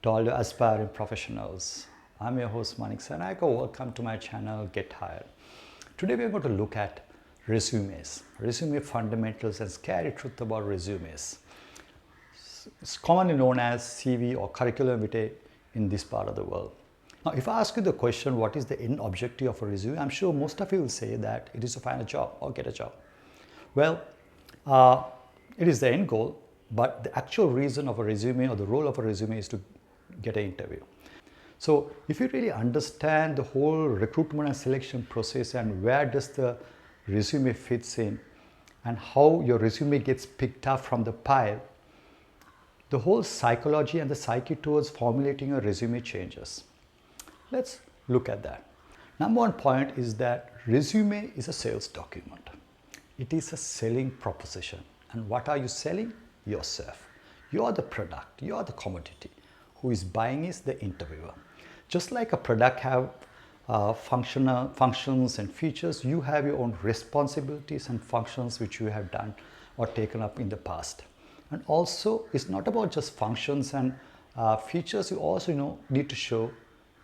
To all your aspiring professionals. I'm your host Manik and welcome to my channel Gethired. Today we are going to look at resumes, resume fundamentals and scary truth about resumes. It's commonly known as CV or curriculum vitae in this part of the world. Now if I ask you the question what is the end objective of a resume, I'm sure most of you will say that it is to find a job or get a job. Well, it is the end goal, but the actual reason of a resume or the role of a resume is to get an interview. So if you really understand the whole recruitment and selection process and where does the resume fits in and how your resume gets picked up from the pile, the whole psychology and the psyche towards formulating a resume changes. Let's look at that. Number one point is that resume is a sales document. It is a selling proposition. And what are you selling? Yourself. You are the product. You are the commodity. Who is buying is the interviewer. Just like a product have functions and features, you have your own responsibilities and functions which you have done or taken up in the past. And also, it's not about just functions and features. You also need to show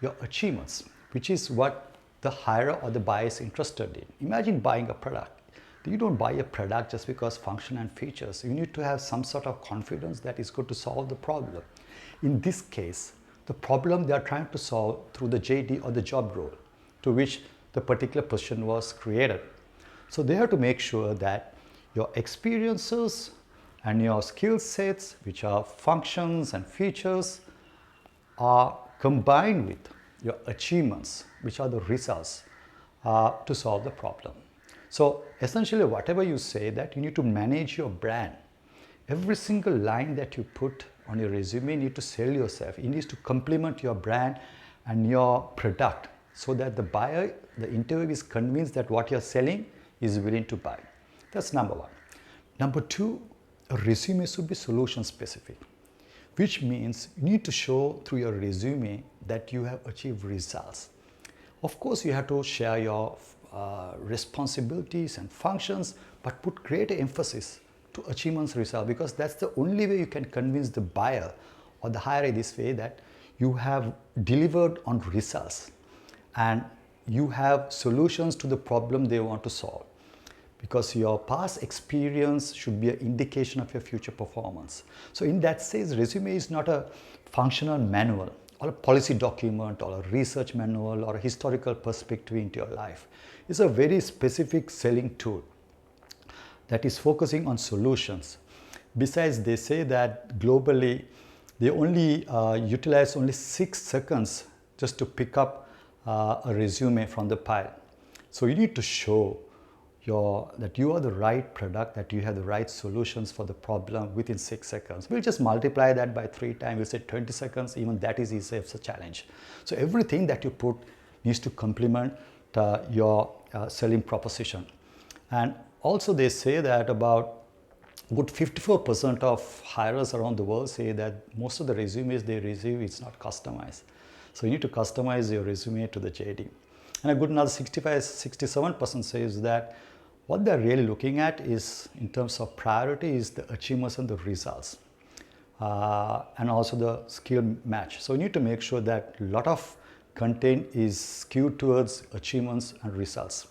your achievements, which is what the hirer or the buyer is interested in. Imagine buying a product. You don't buy a product just because function and features. You need to have some sort of confidence that is going to solve the problem. In this case, the problem they are trying to solve through the JD or the job role to which the particular position was created. So they have to make sure that your experiences and your skill sets, which are functions and features, are combined with your achievements, which are the results to solve the problem. So essentially whatever you say, that you need to manage your brand. Every single line that you put on your resume, you need to sell yourself. It needs to complement your brand and your product so that the buyer, the interviewer is convinced that what you're selling is willing to buy. That's number one. Number two, a resume should be solution specific, which means you need to show through your resume that you have achieved results. Of course, you have to share your responsibilities and functions, but put greater emphasis to achievements result, because that's the only way you can convince the buyer or the hirer this way that you have delivered on results and you have solutions to the problem they want to solve, because your past experience should be an indication of your future performance. So in that sense, resume is not a functional manual or a policy document or a research manual or a historical perspective into your life. It's a very specific selling tool that is focusing on solutions. Besides, they say that globally, they only utilize only 6 seconds just to pick up a resume from the pile. So you need to show that you are the right product, that you have the right solutions for the problem within 6 seconds. We'll just multiply that by 3 times. We'll say 20 seconds. Even that is easy. It's a challenge. So everything that you put needs to complement your selling proposition. And also they say that about good 54% of hirers around the world say that most of the resumes they receive is not customized. So you need to customize your resume to the JD. And a good another 67% says that what they're really looking at is, in terms of priority, is the achievements and the results. And also the skill match. So you need to make sure that a lot of content is skewed towards achievements and results.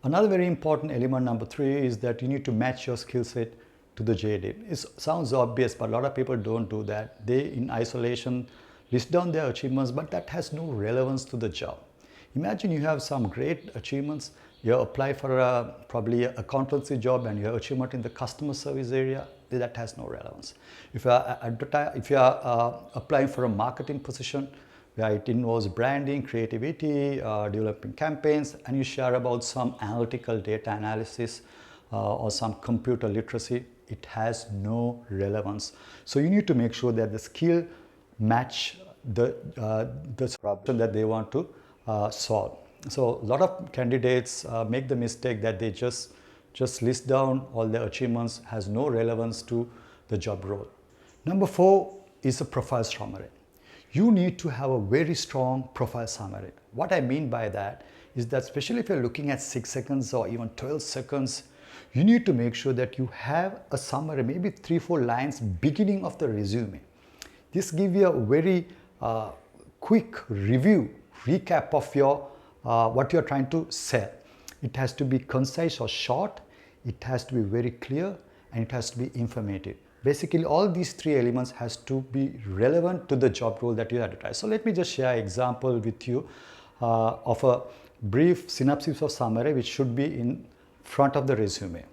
Another very important element, number 3, is that you need to match your skill set to the JD. It sounds obvious, but a lot of people don't do that. They, in isolation, list down their achievements, but that has no relevance to the job. Imagine you have some great achievements. You apply for probably an accountancy job and your achievement in the customer service area, that has no relevance. If you are applying for a marketing position, where it involves branding, creativity, developing campaigns, and you share about some analytical data analysis or some computer literacy, it has no relevance. So you need to make sure that the skill match the problem that they want to solve. So a lot of candidates make the mistake that they just list down all their achievements, has no relevance to the job role. Number 4 is a profile summary. You need to have a very strong profile summary. What I mean by that is that, especially if you're looking at 6 seconds or even 12 seconds, you need to make sure that you have a summary, maybe 3-4 lines beginning of the resume. This gives you a very quick recap of your what you're trying to sell. It has to be concise or short, it has to be very clear, and it has to be informative. Basically, all these three elements has to be relevant to the job role that you advertise. So let me just share an example with you of a brief synopsis or summary which should be in front of the resume.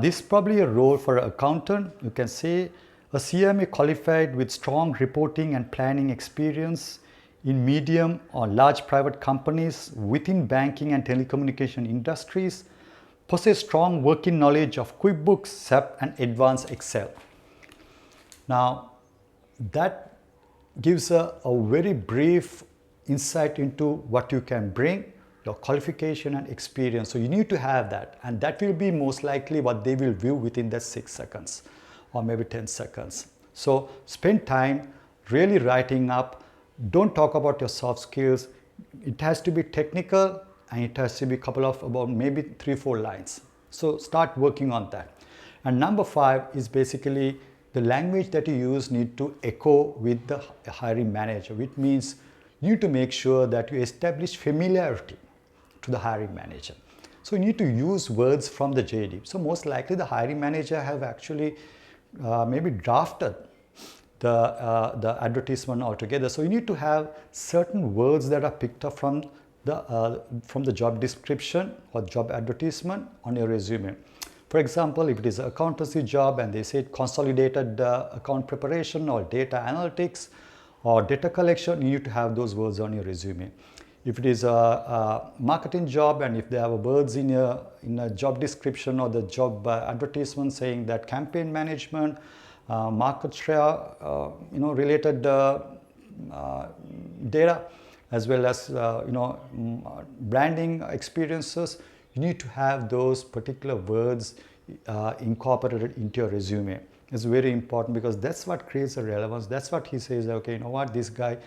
This is probably a role for an accountant. You can say a CMA qualified with strong reporting and planning experience in medium or large private companies within banking and telecommunication industries, possess strong working knowledge of QuickBooks, SAP and advanced Excel. Now that gives a very brief insight into what you can bring, your qualification and experience. So you need to have that, and that will be most likely what they will view within that 6 seconds or maybe 10 seconds. So spend time really writing up. Don't talk about your soft skills. It has to be technical and it has to be a couple of about maybe 3-4 lines. So start working on that. And number 5 is basically the language that you use need to echo with the hiring manager, which means you need to make sure that you establish familiarity to the hiring manager. So you need to use words from the JD. So most likely the hiring manager have actually maybe drafted the advertisement altogether. So you need to have certain words that are picked up from the job description or job advertisement on your resume. For example, if it is an accountancy job and they say consolidated account preparation or data analytics or data collection, you need to have those words on your resume. If it is a marketing job and if there are words in a job description or the job advertisement saying that campaign management, market share, related data, as well as branding experiences, you need to have those particular words incorporated into your resume. It's very important because that's what creates a relevance. That's what he says, okay, you know what, this guy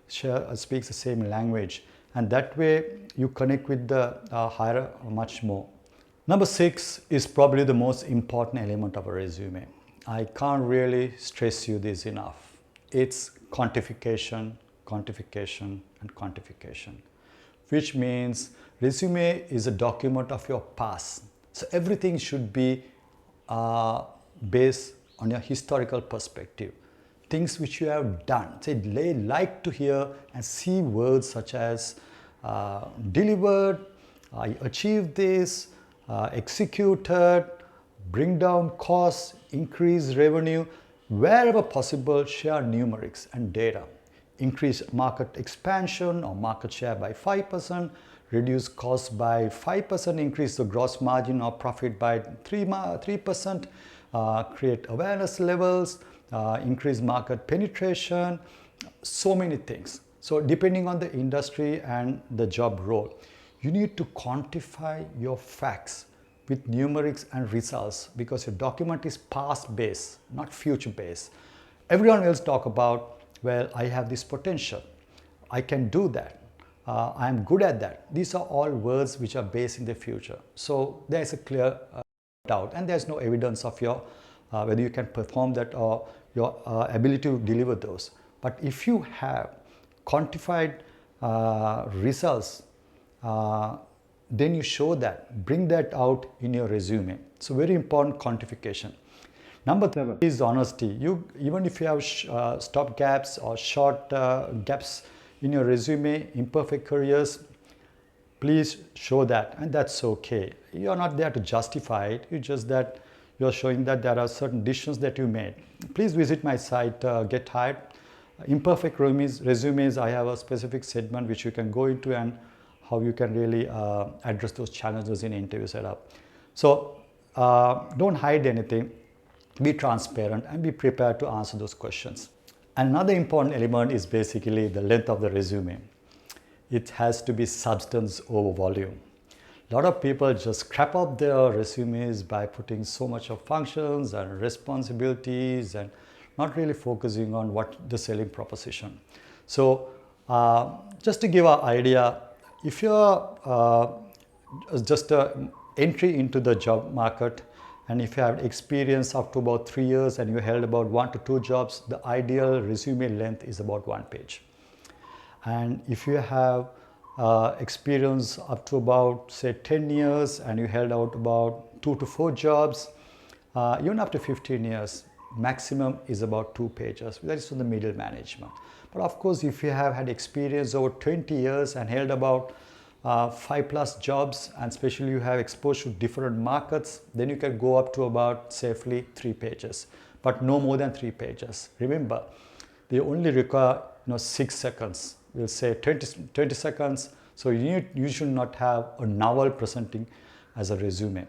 speaks the same language. And that way you connect with the hirer much more. Number 6 is probably the most important element of a resume. I can't really stress you this enough. It's quantification, quantification, and quantification, which means resume is a document of your past. So everything should be based on your historical perspective. Things which you have done. So they like to hear and see words such as delivered, I achieved this, executed, bring down costs, increase revenue. Wherever possible, share numerics and data. Increase market expansion or market share by 5%, reduce costs by 5%, increase the gross margin or profit by 3%, create awareness levels, increase market penetration, so many things. So depending on the industry and the job role, you need to quantify your facts with numerics and results because your document is past based, not future based. Everyone else talk about, well, I have this potential, I can do that, I'm good at that. These are all words which are based in the future. So there is a clear doubt and there's no evidence of your whether you can perform that or your ability to deliver those. But if you have quantified results, then you show that, bring that out in your resume. So very important quantification. Number 7 is honesty. Even if you have stop gaps or short gaps in your resume, imperfect careers, please show that, and that's okay. You're not there to justify it. It's just that you're showing that there are certain decisions that you made. Please visit my site, Gethired. Imperfect resumes, I have a specific segment which you can go into and how you can really address those challenges in interview setup. So don't hide anything, be transparent and be prepared to answer those questions. Another important element is basically the length of the resume. It has to be substance over volume. A lot of people just crap up their resumes by putting so much of functions and responsibilities and not really focusing on what the selling proposition. So just to give an idea, if you're just an entry into the job market And if you have experience up to about 3 years and you held about 1 to 2 jobs, the ideal resume length is about 1 page. And if you have experience up to about say 10 years and you held out about 2 to 4 jobs, even up to 15 years, maximum is about 2 pages. That is for the middle management. But of course, if you have had experience over 20 years and held about 5 plus jobs, and especially you have exposure to different markets, then you can go up to about safely 3 pages, but no more than 3 pages. Remember, they only require 6 seconds. We'll say 20 seconds. So you should not have a novel presenting as a resume.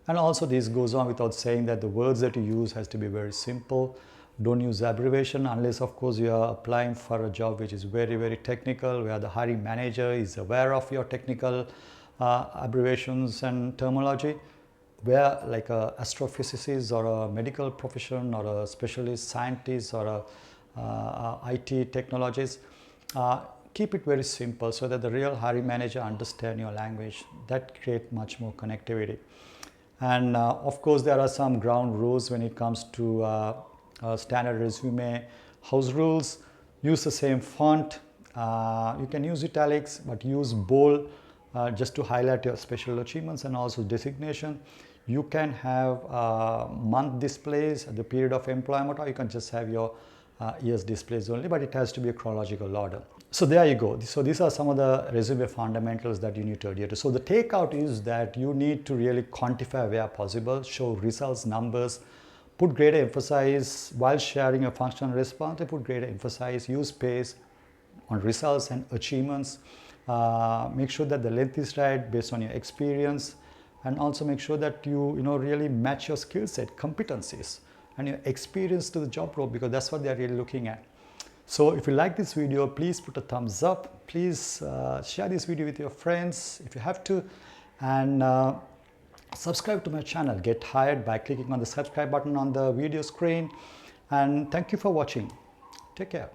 And also this goes on without saying that the words that you use has to be very simple. Don't use abbreviation unless of course you are applying for a job which is very, very technical, where the hiring manager is aware of your technical abbreviations and terminology, where like a astrophysicist or a medical profession or a specialist scientist or a IT technologist, keep it very simple so that the real hiring manager understands your language. That creates much more connectivity. And of course, there are some ground rules when it comes to standard resume house rules. Use the same font. You can use italics, but use bold just to highlight your special achievements and also designation. You can have month displays at the period of employment, or you can just have your years displays only, but it has to be a chronological order. So there you go. So these are some of the resume fundamentals that you need to adhere to. So the takeout is that you need to really quantify where possible, show results, numbers, put greater emphasis while sharing a functional response. Put greater emphasis, use space on results and achievements. Make sure that the length is right based on your experience, and also make sure that you really match your skill set, competencies, and your experience to the job role, because that's what they're really looking at. So if you like this video, please put a thumbs up. Please share this video with your friends if you have to, and subscribe to my channel, Get Hired, by clicking on the subscribe button on the video screen. And thank you for watching. Take care.